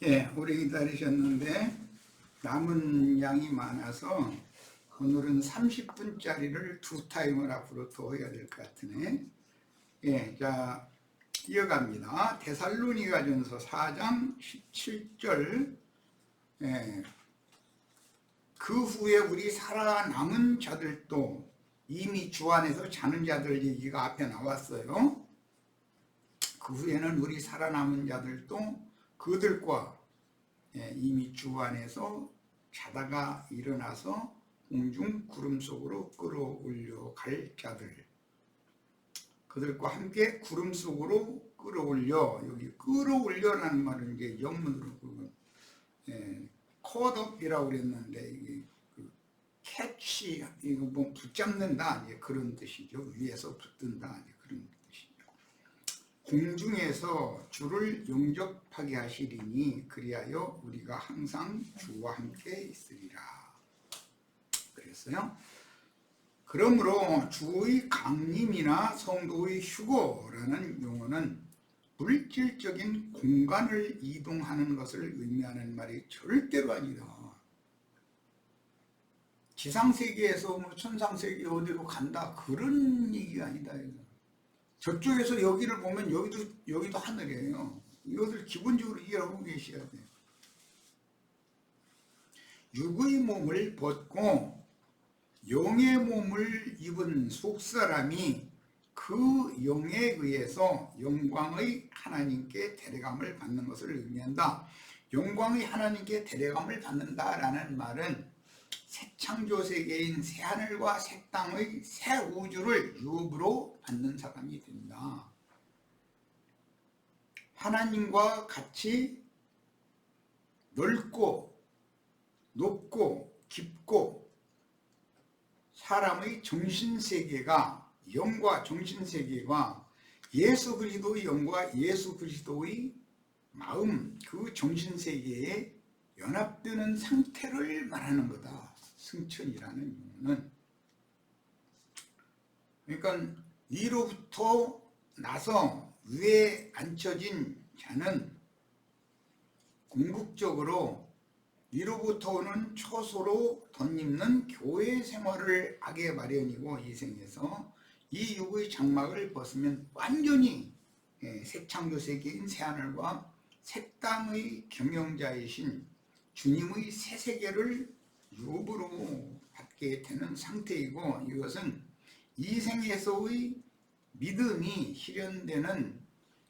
예, 오래 기다리셨는데 남은 양이 많아서 오늘은 30분짜리를 두 타임을 앞으로 더 해야 될 것 같으네. 예, 자, 이어갑니다. 데살로니가전서 4장 17절. 예, 그 후에 우리 살아남은 자들도 이미 주 안에서 자는 자들 얘기가 앞에 나왔어요. 그 후에는 우리 살아남은 자들도 그들과 이미 주 안에서 자다가 일어나서 공중 구름 속으로 끌어올려 갈 자들, 그들과 함께 구름 속으로 끌어올려, 여기 끌어올려라는 말은 이제 영문으로 caught-up이라고 그랬는데 이게 캐치, 이거 뭐 붙잡는다 이제 그런 뜻이죠. 위에서 붙든다 이제 그런 뜻이죠. 공중에서 주를 영접하게 하시리니 그리하여 우리가 항상 주와 함께 있으리라 그랬어요. 그러므로 주의 강림이나 성도의 휴거라는 용어는 물질적인 공간을 이동하는 것을 의미하는 말이 절대로 아니다. 지상세계에서 뭐 천상세계 어디로 간다 그런 얘기가 아니다. 저쪽에서 여기를 보면 여기도 하늘이에요. 이것을 기본적으로 이해하고 계셔야 돼요. 육의 몸을 벗고 영의 몸을 입은 속사람이 그 영에 의해서 영광의 하나님께 데려감을 받는 것을 의미한다. 영광의 하나님께 데려감을 받는다라는 말은 새 창조 세계인 새 하늘과 새 땅의 새 우주를 유업으로 받는 사람이 된다. 하나님과 같이 넓고 높고 깊고 사람의 정신세계가, 영과 정신세계가 예수 그리스도의 영과 예수 그리스도의 마음, 그 정신세계에 연합되는 상태를 말하는 거다. 승천이라는 용어는. 그러니까 위로부터 나서 위에 앉혀진 자는 궁극적으로 위로부터 오는 초소로 덧입는 교회 생활을 하게 마련이고, 이 생에서 이 육의 장막을 벗으면 완전히 새 창조 세계인 새하늘과 새 땅의 경영자이신 주님의 새 세계를 유업으로 받게 되는 상태이고, 이것은 이 생에서의 믿음이 실현되는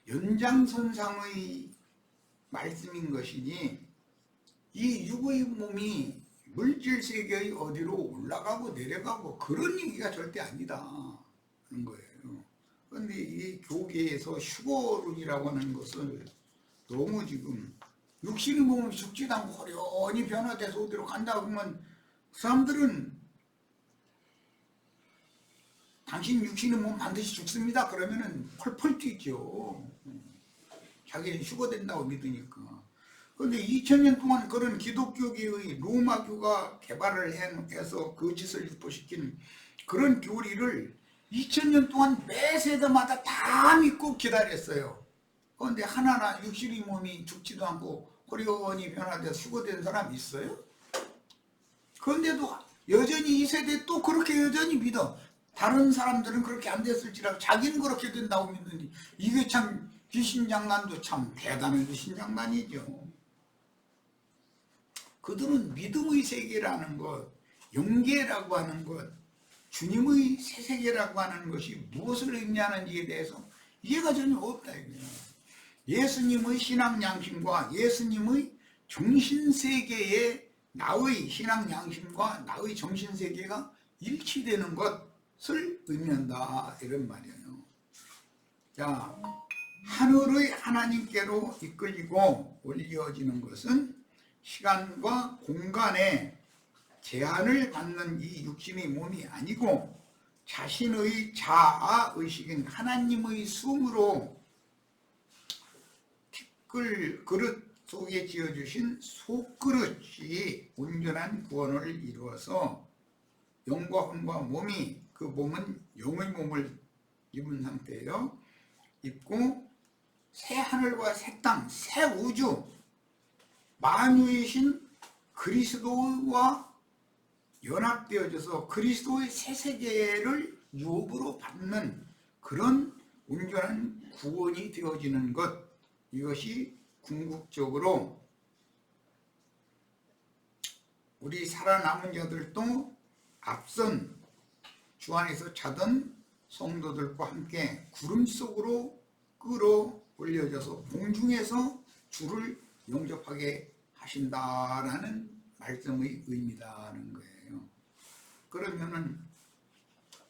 연장선상의 말씀인 것이니, 이 육의 몸이 물질세계의 어디로 올라가고 내려가고 그런 얘기가 절대 아니다 하는 거예요. 그런데 이 교계에서 휴거론이라고 하는 것을 너무 지금 육신의 몸은 죽지도 않고 호련히 변화돼서 어디로 간다 그러면 그 사람들은 당신 육신의 몸 반드시 죽습니다 그러면은 펄펄 뛰죠. 자기는 휴거된다고 믿으니까. 그런데 2000년 동안 그런 기독교계의 로마교가 개발을 해서 그 짓을 유포시킨 그런 교리를 2000년 동안 매 세대마다 다 믿고 기다렸어요. 그런데 하나나 육신의 몸이 죽지도 않고 호련히 변화돼서 휴거된 사람 있어요? 그런데도 여전히 이 세대에 또 그렇게 여전히 믿어. 다른 사람들은 그렇게 안 됐을지라도 자기는 그렇게 된다고 믿는데, 이게 참 귀신장난도 참 대단한 귀신장난이죠. 그들은 믿음의 세계라는 것, 영계라고 하는 것, 주님의 새 세계라고 하는 것이 무엇을 의미하는지에 대해서 이해가 전혀 없다 이거예요. 예수님의 신앙 양심과 예수님의 정신세계에 나의 신앙 양심과 나의 정신세계가 일치되는 것을 의미한다 이런 말이에요. 자, 하늘의 하나님께로 이끌리고 올려지는 것은 시간과 공간에 제한을 받는 이 육신의 몸이 아니고 자신의 자아의식인 하나님의 숨으로 티끌 그릇 속에 지어주신 속그릇이 온전한 구원을 이루어서 영과 혼과 몸이, 그 몸은 영의 몸을 입은 상태예요. 입고 새 하늘과 새 땅, 새 우주, 만유이신 그리스도와 연합되어져서 그리스도의 새 세계를 유업으로 받는 그런 온전한 구원이 되어지는 것, 이것이 궁극적으로 우리 살아남은 자들도 앞선 주 안에서 자던 성도들과 함께 구름 속으로 끌어올려져서 공중에서 주를 영접하게 하신다라는 말씀의 의미다는 거예요. 그러면은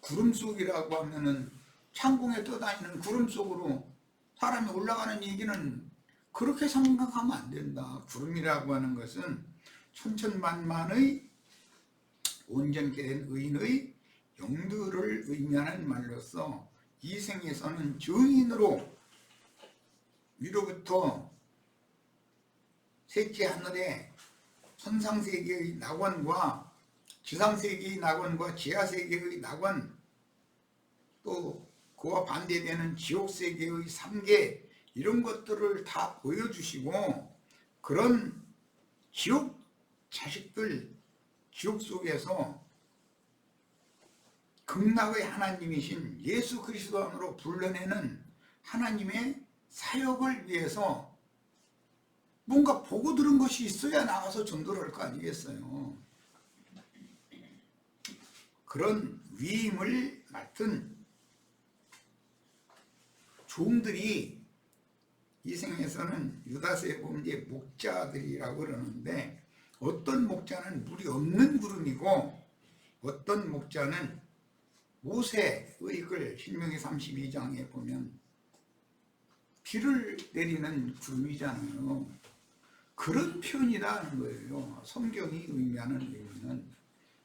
구름 속이라고 하면은 창공에 떠다니는 구름 속으로 사람이 올라가는 얘기는 그렇게 생각하면 안 된다. 구름이라고 하는 것은 천천만만의 온전케 된 의인의 영들을 의미하는 말로서 이 생에서는 증인으로 위로부터 셋째 하늘에 천상세계의 낙원과 지상세계의 낙원과 지하세계의 낙원, 또 그와 반대되는 지옥세계의 삼계, 이런 것들을 다 보여주시고, 그런 지옥 자식들, 지옥 속에서 극락의 하나님이신 예수 그리스도 안으로 불러내는 하나님의 사역을 위해서 뭔가 보고 들은 것이 있어야 나가서 전도를 할 거 아니겠어요. 그런 위임을 맡은 종들이 이 생에서는 유다서에 보면 이제 목자들이라고 그러는데, 어떤 목자는 물이 없는 구름이고 어떤 목자는 모세의 글 신명기 32장에 보면 비를 내리는 구름이잖아요. 그런 표현이라는 거예요. 성경이 의미하는 의미는.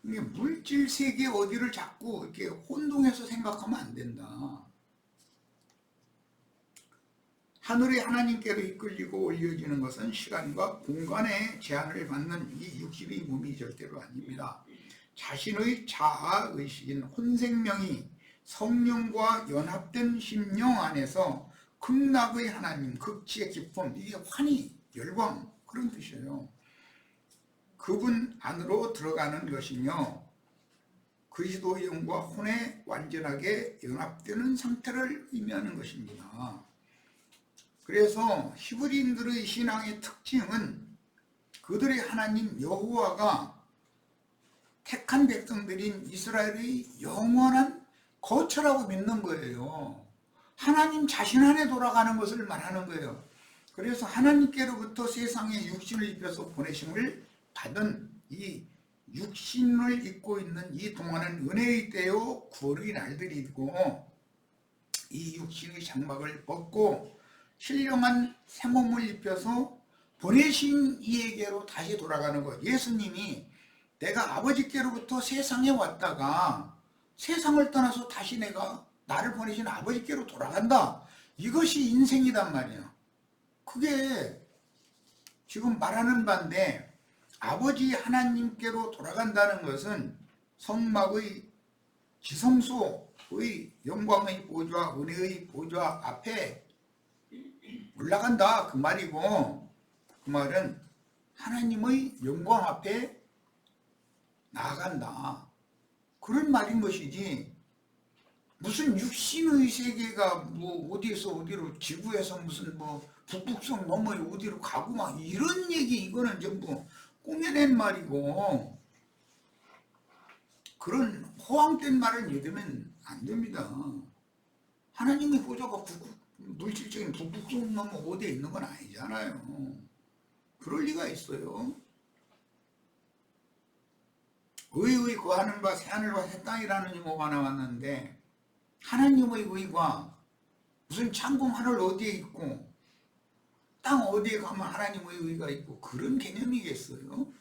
이게 물질 세계 어디를 자꾸 이렇게 혼동해서 생각하면 안 된다. 하늘의 하나님께로 이끌리고 올려지는 것은 시간과 공간의 제한을 받는 이 육신의 몸이 절대로 아닙니다. 자신의 자아의식인 혼생명이 성령과 연합된 심령 안에서 극락의 하나님, 극치의 기쁨, 이게 환희, 열광, 그런 뜻이에요. 그분 안으로 들어가는 것이며 그리스도의 영과 혼에 완전하게 연합되는 상태를 의미하는 것입니다. 그래서 히브리인들의 신앙의 특징은 그들의 하나님 여호와가 택한 백성들인 이스라엘의 영원한 거처라고 믿는 거예요. 하나님 자신 안에 돌아가는 것을 말하는 거예요. 그래서 하나님께로부터 세상에 육신을 입혀서 보내심을 받은 이 육신을 입고 있는 이 동안은 은혜의 때요 구원의 날들이고, 이 육신의 장막을 벗고 신령한 새 몸을 입혀서 보내신 이에게로 다시 돌아가는 것. 예수님이 내가 아버지께로부터 세상에 왔다가 세상을 떠나서 다시 내가 나를 보내신 아버지께로 돌아간다. 이것이 인생이단 말이에요. 그게 지금 말하는 바인데, 아버지 하나님께로 돌아간다는 것은 성막의 지성소의 영광의 보좌, 은혜의 보좌 앞에 올라간다 그 말이고, 그 말은 하나님의 영광 앞에 나아간다 그런 말인 것이지, 무슨 육신의 세계가 뭐 어디에서 어디로 지구에서 무슨 뭐 북극성 넘어 어디로 가고 막 이런 얘기, 이거는 전부 꾸며낸 말이고, 그런 허황된 말을 믿으면 안 됩니다. 하나님의 보좌가 물질적인 북극성 넘어 어디에 있는 건 아니잖아요. 그럴 리가 있어요. 의의 구하는 바 새하늘과 새 땅이라는 용어가 나왔는데, 하나님의 의가 무슨 창공 하늘 어디에 있고 땅 어디에 가면 하나님의 의가 있고 그런 개념이겠어요?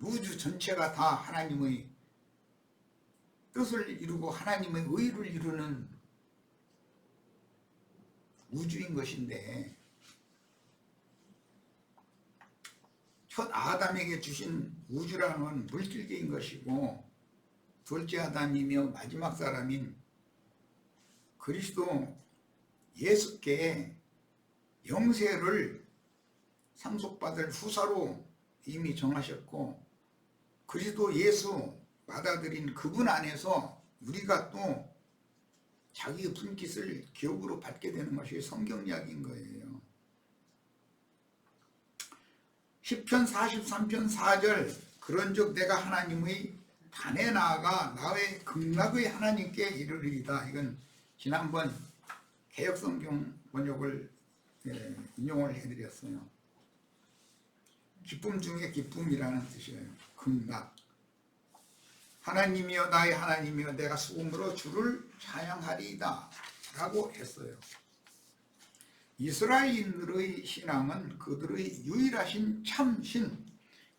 우주 전체가 다 하나님의 뜻을 이루고 하나님의 의를 이루는 우주인 것인데, 첫 아담에게 주신 우주라는 건 물질계인 것이고, 둘째 아담이며 마지막 사람인 그리스도 예수께 영세를 상속받을 후사로 이미 정하셨고, 그리스도 예수 받아들인 그분 안에서 우리가 또 자기의 분깃을 기업으로 받게 되는 것이 성경 이야기인 거예요. 시편 43편 4절, 그런즉 내가 하나님의 단에 나아가 나의 극락의 하나님께 이르리이다. 이건 지난번 개역성경 번역을 인용을 해드렸어요. 기쁨 중에 기쁨이라는 뜻이에요. 극락. 하나님이여 나의 하나님이여 내가 수금으로 주를 찬양하리이다 라고 했어요. 이스라엘인들의 신앙은 그들의 유일하신 참신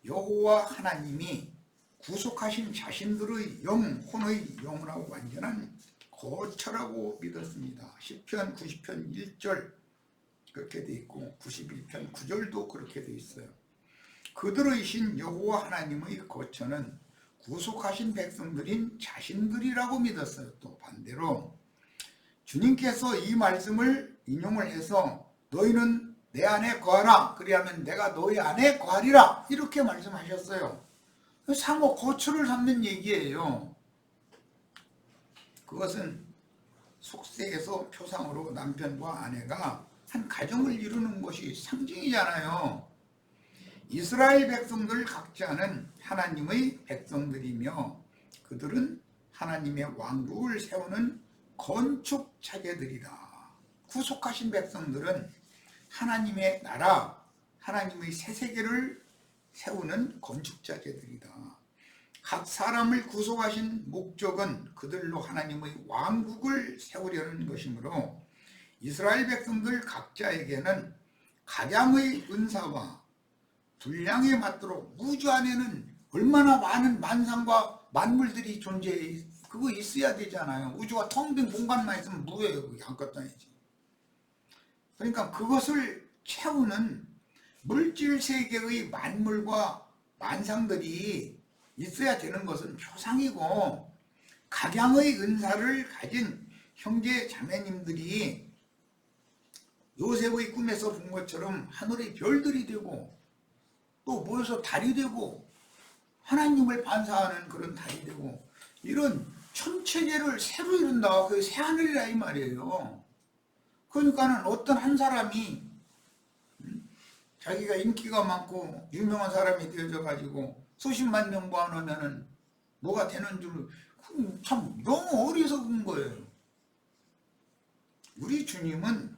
여호와 하나님이 구속하신 자신들의 영혼의 영원하고 완전한 거처라고 믿었습니다. 시편 90편 1절 그렇게 돼 있고 91편 9절도 그렇게 돼 있어요. 그들의 신 여호와 하나님의 거처는 구속하신 백성들인 자신들이라고 믿었어요. 또 반대로 주님께서 이 말씀을 인용을 해서 너희는 내 안에 거하라, 그리하면 내가 너희 안에 거하리라, 이렇게 말씀하셨어요. 상호 거처를 삼는 얘기예요. 그것은 속세에서 표상으로 남편과 아내가 한 가정을 이루는 것이 상징이잖아요. 이스라엘 백성들 각자는 하나님의 백성들이며 그들은 하나님의 왕국을 세우는 건축 차제들이다. 구속하신 백성들은 하나님의 나라, 하나님의 새 세계를 세우는 건축 차제들이다. 각 사람을 구속하신 목적은 그들로 하나님의 왕국을 세우려는 것이므로 이스라엘 백성들 각자에게는 각양의 은사와 분량에 맞도록 우주 안에는 얼마나 많은 만상과 만물들이 존재해, 그거 있어야 되잖아요. 우주가 텅 빈 공간만 있으면 뭐예요? 그게 아무것도 아니지. 그러니까 그것을 채우는 물질 세계의 만물과 만상들이 있어야 되는 것은 표상이고, 각양의 은사를 가진 형제 자매님들이 요셉의 꿈에서 본 것처럼 하늘의 별들이 되고 또 모여서 달이 되고 하나님을 반사하는 그런 달이 되고 이런 천체계를 새로 이룬다. 그게 새하늘이라 이 말이에요. 그러니까는 어떤 한 사람이 자기가 인기가 많고 유명한 사람이 되어져 가지고 수십만 명 모아놓으면은 뭐가 되는 줄 참 너무 어리석은 거예요. 우리 주님은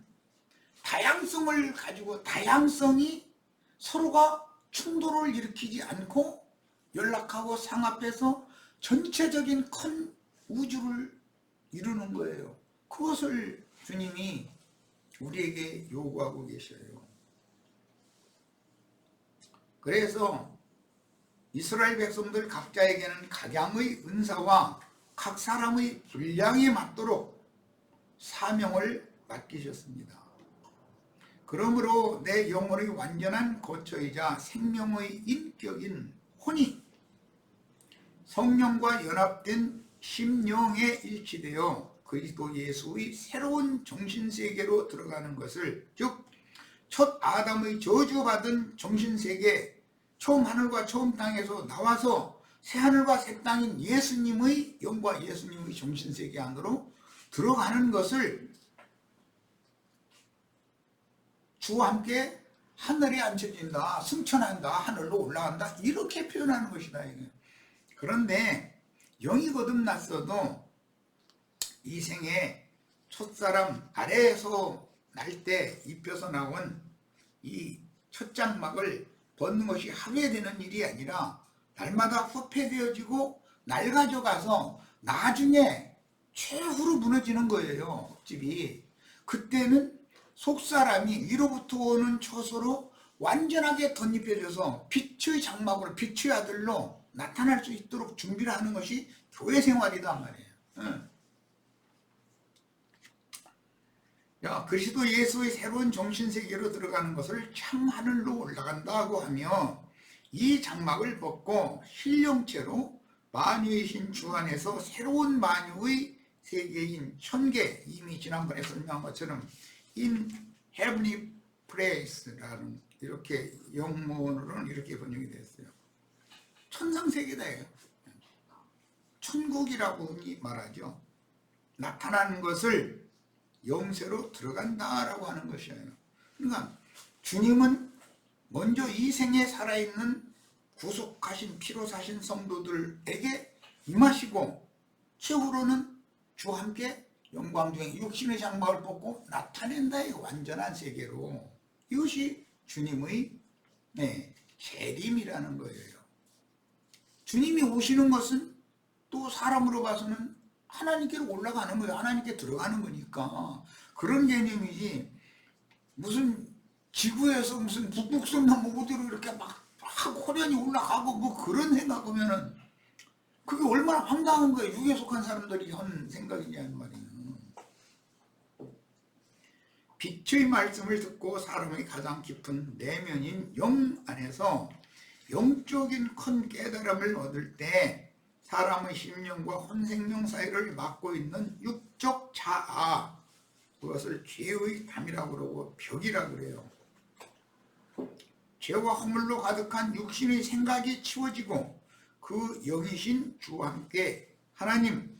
다양성을 가지고 다양성이 서로가 충돌을 일으키지 않고 연락하고 상합해서 전체적인 큰 우주를 이루는 거예요. 그것을 주님이 우리에게 요구하고 계셔요. 그래서 이스라엘 백성들 각자에게는 각양의 은사와 각 사람의 분량에 맞도록 사명을 맡기셨습니다. 그러므로 내 영혼의 완전한 거처이자 생명의 인격인 혼이 성령과 연합된 심령에 일치되어 그리스도 예수의 새로운 정신세계로 들어가는 것을, 즉 첫 아담의 저주받은 정신세계, 처음 하늘과 처음 땅에서 나와서 새하늘과 새 땅인 예수님의 영과 예수님의 정신세계 안으로 들어가는 것을 주와 함께 하늘에 앉혀진다, 승천한다, 하늘로 올라간다, 이렇게 표현하는 것이다. 이게. 그런데 영이 거듭났어도 이 생에 첫사람 아래에서 날 때 입혀서 나온 이 첫 장막을 벗는 것이 하루에 되는 일이 아니라 날마다 후패되어지고 낡아져가서 나중에 최후로 무너지는 거예요. 집이. 그때는 속사람이 위로부터 오는 처소로 완전하게 덧입혀져서 빛의 장막으로, 빛의 아들로 나타날 수 있도록 준비를 하는 것이 교회 생활이다 말이에요. 그리스도 예수의 새로운 정신세계로 들어가는 것을 참 하늘로 올라간다고 하며 이 장막을 벗고 신령체로 만유의 신 주 안에서 새로운 만유의 세계인 천계, 이미 지난번에 설명한 것처럼 in heavenly place라는 이렇게 영문으로는 이렇게 번역이 됐어요. 천상세계다예요. 천국이라고 흔히 말하죠. 나타나는 것을 영세로 들어간다라고 하는 것이에요. 그러니까 주님은 먼저 이 생에 살아있는 구속하신 피로 사신 성도들에게 임하시고 최후로는 주와 함께 영광 중에 육신의 장막을 벗고 나타낸다의 완전한 세계로, 이것이 주님의 재림이라는 거예요. 주님이 오시는 것은 또 사람으로 봐서는 하나님께로 올라가는 거예요. 하나님께 들어가는 거니까. 그런 개념이지, 무슨 지구에서 무슨 북극성나 뭐고대로 이렇게 막 호련히 올라가고 뭐 그런 생각하면은 그게 얼마나 황당한 거예요. 육에 속한 사람들이 한 생각이냐는 말이에요. 빛의 말씀을 듣고 사람의 가장 깊은 내면인 영 안에서 영적인 큰 깨달음을 얻을 때 사람의 심령과 혼생명 사이를 막고 있는 육적 자아, 그것을 죄의 담이라고 그러고 벽이라고 그래요. 죄와 허물로 가득한 육신의 생각이 치워지고 그 영이신 주와 함께 하나님,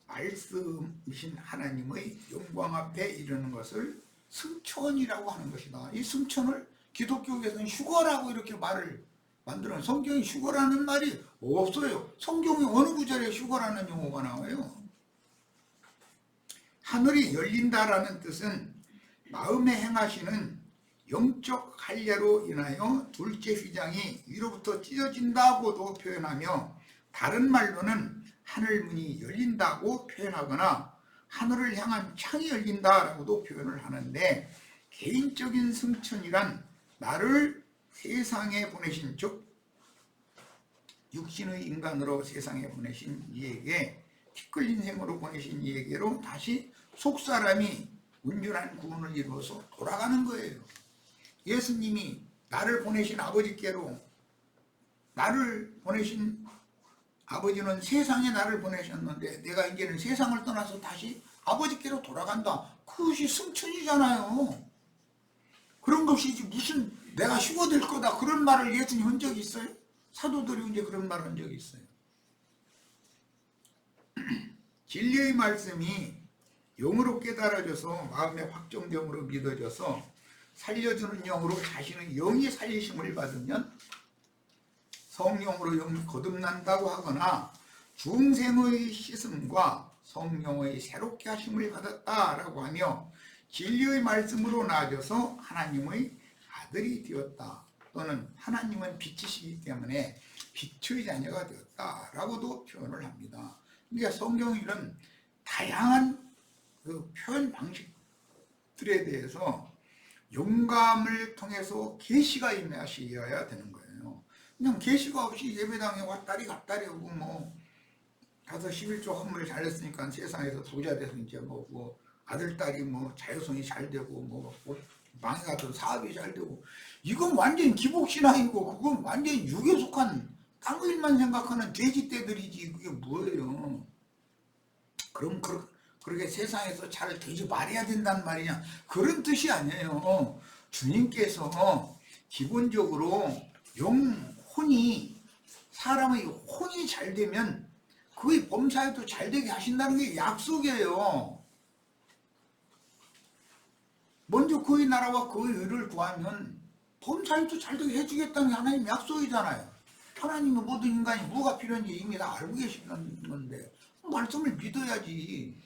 말씀이신 하나님의 영광 앞에 이르는 것을 승천이라고 하는 것이다. 이 승천을 기독교에서는 휴거라고 이렇게 말을 만들어. 성경에 휴거라는 말이 없어요. 성경에 어느 구절에 휴거라는 용어가 나와요? 하늘이 열린다라는 뜻은 마음에 행하시는 영적 할례로 인하여 둘째 휘장이 위로부터 찢어진다고도 표현하며, 다른 말로는 하늘문이 열린다고 표현하거나 하늘을 향한 창이 열린다라고도 표현을 하는데, 개인적인 승천이란 나를 세상에 보내신, 즉 육신의 인간으로 세상에 보내신 이에게, 티끌린 생으로 보내신 이에게로 다시 속사람이 온전한 구원을 이루어서 돌아가는 거예요. 예수님이 나를 보내신 아버지께로, 나를 보내신 아버지는 세상에 나를 보내셨는데 내가 이제는 세상을 떠나서 다시 아버지께로 돌아간다. 그것이 승천이잖아요. 그런 것이지 무슨 내가 휴거될 거다 그런 말을 예수님 한 적이 있어요? 사도들이 이제 그런 말을 한 적이 있어요. 진리의 말씀이 영으로 깨달아져서 마음의 확정됨으로 믿어져서 살려주는 영으로 자신의 영이 살리심을 받으면 성령으로 영이 거듭난다고 하거나 중생의 씻음과 성령의 새롭게 하심을 받았다라고 하며 진리의 말씀으로 나아져서 하나님의 아들이 되었다, 또는 하나님은 빛이시기 때문에 빛의 자녀가 되었다라고도 표현을 합니다. 그러니까 성경에 이런 다양한 그 표현 방식들에 대해서 영감을 통해서 계시가 임하셔야 되는 거예요. 그냥 계시가 없이 예배당에 왔다리 갔다리 하고 뭐 가서 11조 헌물을 잘했으니까 세상에서 부자 돼서 이제 뭐 아들 딸이 뭐 자유성이 잘 되고 뭐 망해 같은 사업이 잘 되고, 이건 완전 기복신앙이고 그건 완전 육에 속한 땅의 일만 생각하는 돼지떼들이지 그게 뭐예요. 그럼 그렇게 세상에서 잘 되지 말아야 된다는 말이냐, 그런 뜻이 아니에요. 주님께서 기본적으로 혼이, 사람의 혼이 잘 되면 그의 범사에도 잘 되게 하신다는 게 약속이에요. 먼저 그의 나라와 그의 의를 구하면 범사에도 잘 되게 해주겠다는 게 하나님 약속이잖아요. 하나님은 모든 인간이 뭐가 필요한지 이미 다 알고 계시는 건데 말씀을 믿어야지.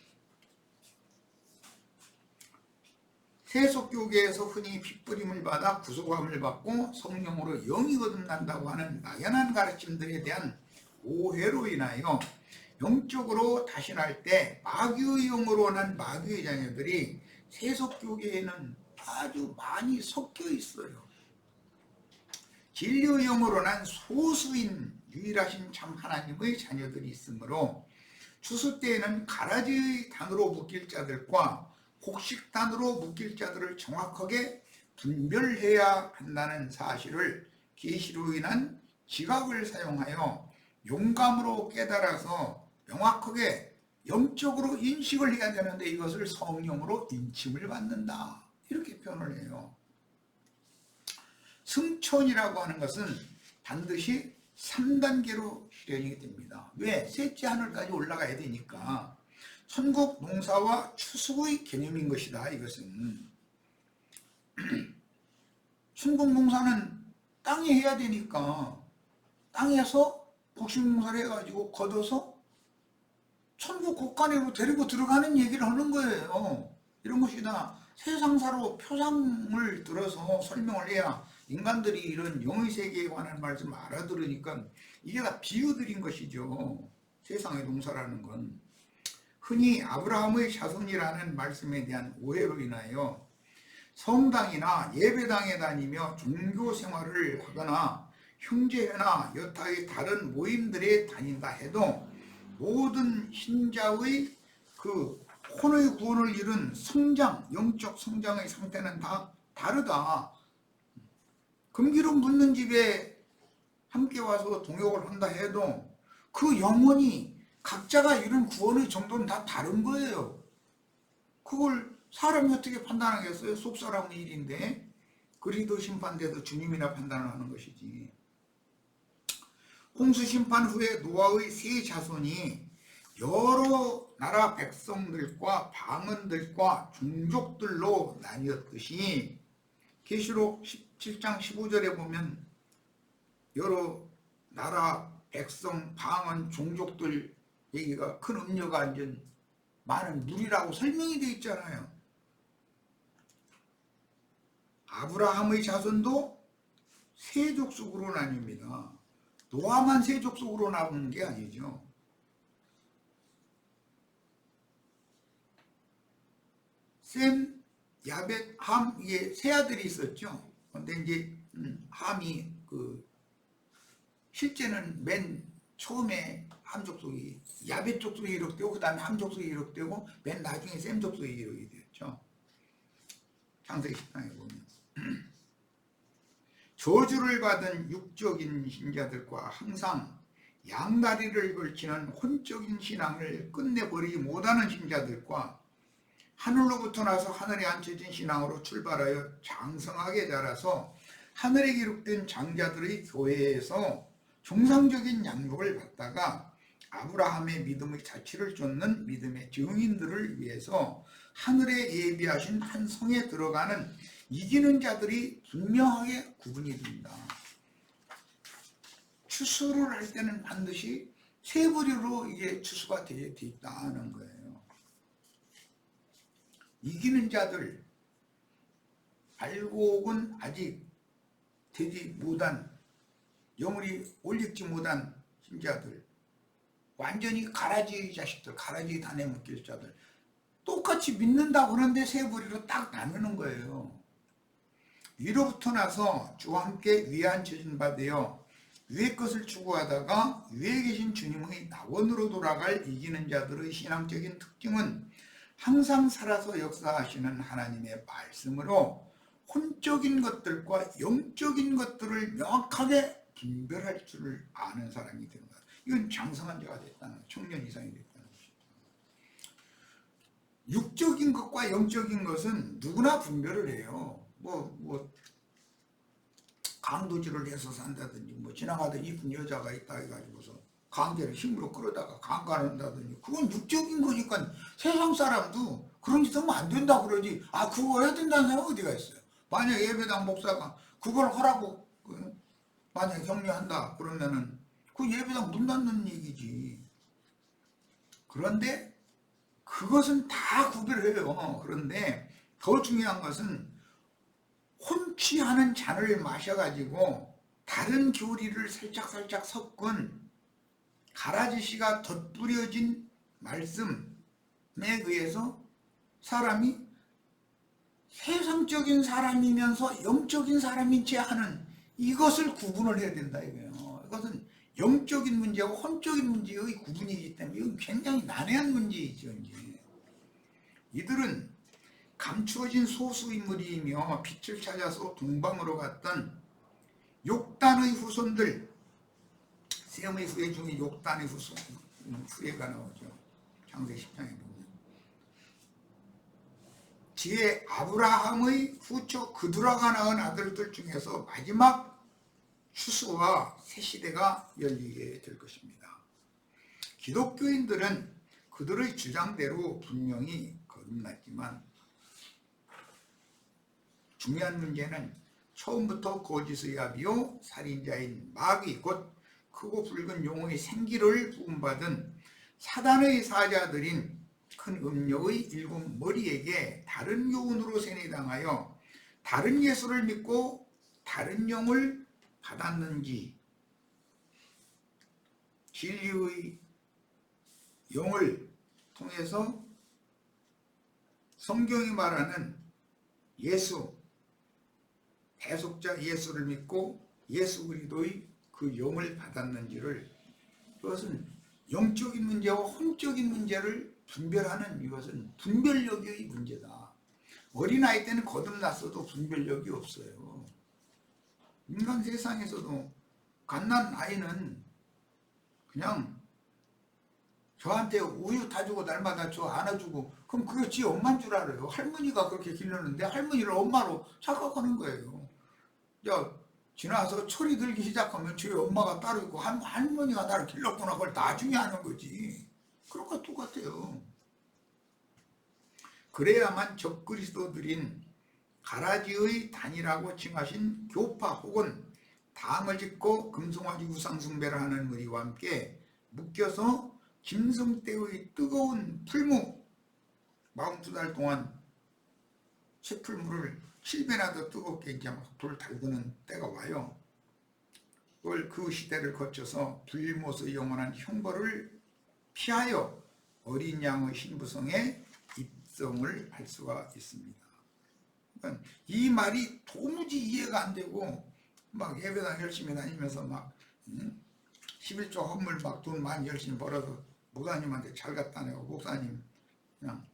세속교계에서 흔히 핏부림을 받아 구속함을 받고 성령으로 영이 거듭난다고 하는 막연한 가르침들에 대한 오해로 인하여 영적으로 다신할 때 마귀의 영으로 난 마귀의 자녀들이 세속교계에는 아주 많이 섞여 있어요. 진리의 영으로 난 소수인 유일하신 참 하나님의 자녀들이 있으므로 추수 때에는 가라지의 단으로 묶일 자들과 곡식단으로 묶일 자들을 정확하게 분별해야 한다는 사실을 계시로 인한 지각을 사용하여 용감으로 깨달아서 명확하게 영적으로 인식을 해야 되는데 이것을 성령으로 인침을 받는다, 이렇게 표현을 해요. 승천이라고 하는 것은 반드시 3단계로 실현이 됩니다. 왜? 셋째 하늘까지 올라가야 되니까. 천국 농사와 추수의 개념인 것이다. 이것은 천국 농사는 땅에 해야 되니까 땅에서 복식농사를 해가지고 걷어서 천국 곳간으로 데리고 들어가는 얘기를 하는 거예요. 이런 것이다. 세상사로 표상을 들어서 설명을 해야 인간들이 이런 영의 세계에 관한 말씀 알아들으니까 이게 다 비유들인 것이죠. 세상의 농사라는 건. 흔히 아브라함의 자손이라는 말씀에 대한 오해로 인하여 성당이나 예배당에 다니며 종교 생활을 하거나 형제회나 여타의 다른 모임들에 다닌다 해도 모든 신자의 그 혼의 구원을 이룬 성장, 영적 성장의 상태는 다 다르다. 금기름 묻는 집에 함께 와서 동역을 한다 해도 그 영혼이 각자가 이룬 구원의 정도는 다 다른 거예요. 그걸 사람이 어떻게 판단하겠어요? 속사람의 일인데. 그리도 심판돼도 주님이나 판단을 하는 것이지. 홍수 심판 후에 노아의 세 자손이 여러 나라 백성들과 방언들과 종족들로 나뉘었듯이 계시록 17장 15절에 보면 여러 나라 백성 방언 종족들 얘기가 큰 음료가 앉은 많은 물이라고 설명이 되어 있잖아요. 아브라함의 자손도 세 족속으로 나뉩니다. 노아만 세 족속으로 나오는 게 아니죠. 셈, 야벳, 함, 이게 세 아들이 있었죠. 근데 이제 함이 실제는 맨 처음에 함 족속이 야벳 족속이 이룩되고 그 다음에 함 족속이 이룩되고 맨 나중에 셈 족속이 이룩이 됐죠. 창세기 10장에 보면 저주를 받은 육적인 신자들과 항상 양다리를 걸치는 혼적인 신앙을 끝내버리지 못하는 신자들과 하늘로부터 나서 하늘에 앉혀진 신앙으로 출발하여 장성하게 자라서 하늘에 기록된 장자들의 교회에서 정상적인 양육을 받다가 아브라함의 믿음의 자취를 쫓는 믿음의 증인들을 위해서 하늘에 예비하신 한 성에 들어가는 이기는 자들이 분명하게 구분이 됩니다. 추수를 할 때는 반드시 세 부류로 이게 추수가 되어 있다는 거예요. 이기는 자들, 알곡은 아직 되지 못한, 영혼이 올리지 못한 신자들, 완전히 가라지 자식들, 가라지 단에 묶일 자들, 똑같이 믿는다고 그러는데 세 부류로 딱 나누는 거예요. 위로부터 나서 주와 함께 위에 앉혀진 바 되어 위의 것을 추구하다가 위에 계신 주님의 낙원으로 돌아갈 이기는 자들의 신앙적인 특징은 항상 살아서 역사하시는 하나님의 말씀으로 혼적인 것들과 영적인 것들을 명확하게 분별할 줄을 아는 사람이 되는 거예요. 이건 장성한 자가 됐다는, 청년 이상이 됐다는 것이죠. 육적인 것과 영적인 것은 누구나 분별을 해요. 강도질을 해서 산다든지, 지나가던 이쁜 여자가 있다 해가지고서 강제를 힘으로 끌어다가 강간한다든지, 그건 육적인 거니까 세상 사람도 그런 짓 하면 안 된다 그러지, 그거 해야 된다는 사람 어디가 있어요? 만약 예배당 목사가 그걸 하라고 만약 격려한다 그러면은 그 예배당 문 닫는 얘기지. 그런데 그것은 다 구별해요. 그런데 더 중요한 것은 혼취하는 잔을 마셔가지고 다른 교리를 살짝 섞은 가라지씨가 덧뿌려진 말씀에 의해서 사람이 세상적인 사람이면서 영적인 사람인 채 하는, 이것을 구분을 해야 된다 이거예요. 이것은 영적인 문제하고 혼적인 문제의 구분이기 때문에 이건 굉장히 난해한 문제이죠. 이들은 감추어진 소수인물이며 빛을 찾아서 동방으로 갔던 욕단의 후손들, 셈의 후예 중에 욕단의 후예가 나오죠. 창세기 10장에 보면 뒤에 아브라함의 후처 그두라가 낳은 아들들 중에서 마지막 추수와 새 시대가 열리게 될 것입니다. 기독교인들은 그들의 주장대로 분명히 거듭났지만 중요한 문제는 처음부터 거짓의 아비요 살인자인 마귀 곧 크고 붉은 용의 생기를 부음받은 사단의 사자들인 큰 음녀의 일곱 머리에게 다른 교훈으로 세뇌당하여 다른 예수를 믿고 다른 영을 받았는지 진리의 영을 통해서 성경이 말하는 예수, 대속자 예수를 믿고 예수 그리스도의 그 영을 받았는지를, 이것은 영적인 문제와 혼적인 문제를 분별하는, 이것은 분별력의 문제다. 어린아이 때는 거듭났어도 분별력이 없어요. 인간 세상에서도 갓난 아이는 그냥 저한테 우유 타주고 날마다 저 안아주고 그럼 그게 지 엄마인 줄 알아요. 할머니가 그렇게 길렀는데 할머니를 엄마로 착각하는 거예요. 야, 지나서 철이 들기 시작하면 저희 엄마가 따로 있고 할머니가 나를 길렀구나, 그걸 나중에 하는 거지. 그런 거 똑같아요. 그래야만 적그리스도들인 가라지의 단이라고 칭하신 교파 혹은 당을 짓고 금송아지 우상숭배를 하는 무리와 함께 묶여서 짐승떼의 뜨거운 풀무 42달 동안 쇠풀무를 7배나 더 뜨겁게 이제 막 불 달구는 때가 와요. 그걸 그 시대를 거쳐서 불못의 영원한 형벌을 피하여 어린 양의 신부성에 입성을 할 수가 있습니다. 그러니까 이 말이 도무지 이해가 안 되고 막 예배당 열심히 다니면서 막 11조 헌물 막 돈 많이 열심히 벌어서 목사님한테 잘 갖다 내고 목사님 그냥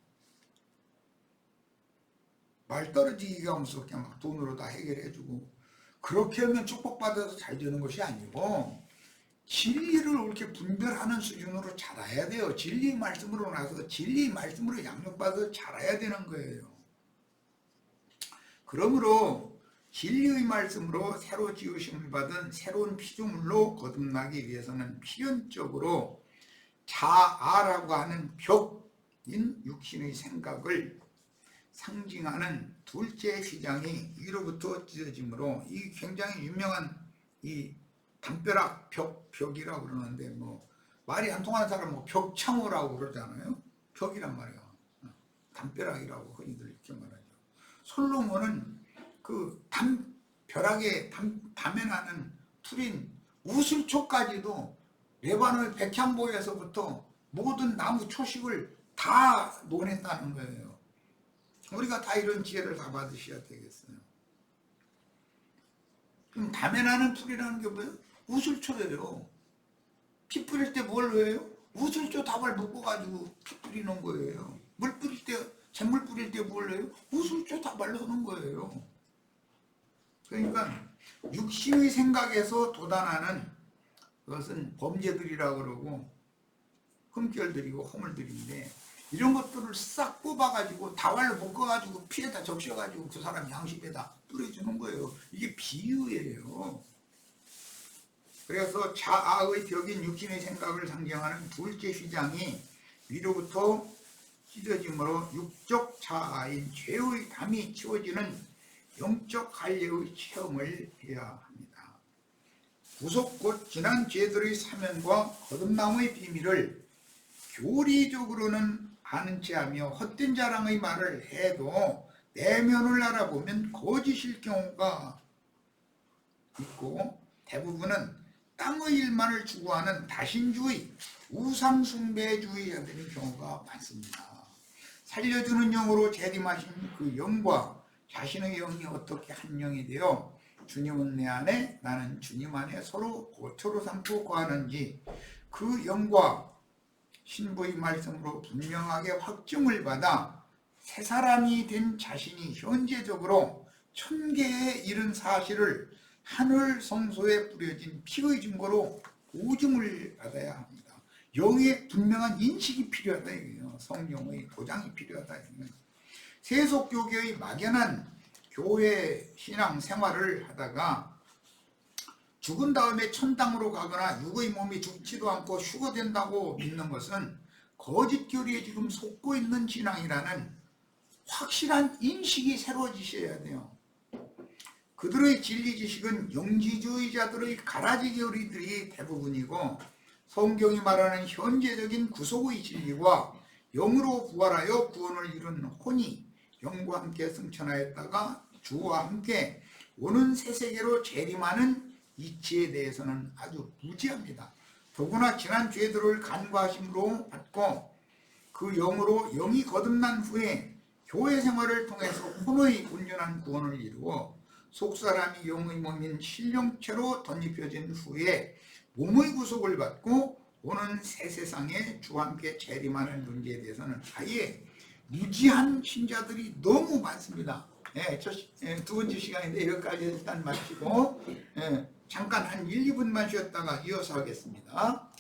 말 떨어지기가 무섭게 그냥 막 돈으로 다 해결해주고 그렇게 하면 축복받아서 잘 되는 것이 아니고 진리를 옳게 분별하는 수준으로 자라야 돼요. 진리 말씀으로 나서 진리 말씀으로 양육받아서 자라야 되는 거예요. 그러므로 진리의 말씀으로 새로 지으심을 받은 새로운 피조물로 거듭나기 위해서는 필연적으로 자아라고 하는 벽인 육신의 생각을 상징하는 둘째 휘장이 위로부터 찢어지므로, 이 굉장히 유명한 이 담벼락 벽이라고 그러는데 뭐 말이 안 통하는 사람은 뭐 벽창호라고 그러잖아요. 벽이란 말이야. 담벼락이라고 흔히들 이렇게 말하죠. 솔로몬은 그 벼락에 담에 나는 풀인 우슬초까지도 레바논 백향보에서부터 모든 나무 초식을 다 논했다는 거예요. 우리가 다 이런 지혜를 다 받으셔야 되겠어요. 그럼 담에 나는 풀이라는 게 뭐예요? 우슬초예요. 피 뿌릴 때 뭘 해요? 우슬초 답을 묶어가지고 피 뿌리는 거예요. 물 뿌릴 때, 잿물 뿌릴 때 뭘 해요? 우슬초 답을 넣는 거예요. 그러니까 육신의 생각에서 도단하는 그것은 범죄들이라고 그러고 흠결들이고 허물들인데, 이런 것들을 싹 뽑아가지고 다발로 묶어가지고 피에다 적셔가지고 그 사람 양심에다 뿌려주는 거예요. 이게 비유예요. 그래서 자아의 벽인 육신의 생각을 상징하는 둘째 휘장이 위로부터 찢어짐으로 육적 자아인 죄의 담이 치워지는 영적 할례의 체험을 해야 합니다. 구속 곧 지난 죄들의 사면과 거듭남의 비밀을 교리적으로는 아는 체하며 헛된 자랑의 말을 해도 내면을 알아보면 거짓일 경우가 있고, 대부분은 땅의 일만을 추구하는 다신주의, 우상숭배주의자들인 경우가 많습니다. 살려주는 영으로 재림하신 그 영과 자신의 영이 어떻게 한 영이 되어 주님은 내 안에 나는 주님 안에 서로 고초로 삼고 거하는지 그 영과 신부의 말씀으로 분명하게 확증을 받아 새 사람이 된 자신이 현재적으로 1000개에 이른 사실을 하늘 성소에 뿌려진 피의 증거로 보증을 받아야 합니다. 영의 분명한 인식이 필요하다 이거예요. 성령의 도장이 필요하다 이거예요. 세속교계의 막연한 교회 신앙 생활을 하다가 죽은 다음에 천당으로 가거나 육의 몸이 죽지도 않고 휴거된다고 믿는 것은 거짓 교리에 지금 속고 있는 신앙이라는 확실한 인식이 새로워지셔야 돼요. 그들의 진리 지식은 영지주의자들의 가라지 교리들이 대부분이고 성경이 말하는 현재적인 구속의 진리와 영으로 부활하여 구원을 이룬 혼이 영과 함께 승천하였다가 주와 함께 오는 새 세계로 재림하는 이치에 대해서는 아주 무지합니다. 더구나 지난 죄들을 간과하심으로 받고 그 영으로 영이 거듭난 후에 교회 생활을 통해서 혼의 온전한 구원을 이루어 속사람이 영의 몸인 신령체로 덧입혀진 후에 몸의 구속을 받고 오는 새 세상에 주와 함께 재림하는 문제에 대해서는 아예 무지한 신자들이 너무 많습니다. 두 번째 시간인데 여기까지 일단 마치고 잠깐 한 1, 2분만 쉬었다가 이어서 하겠습니다.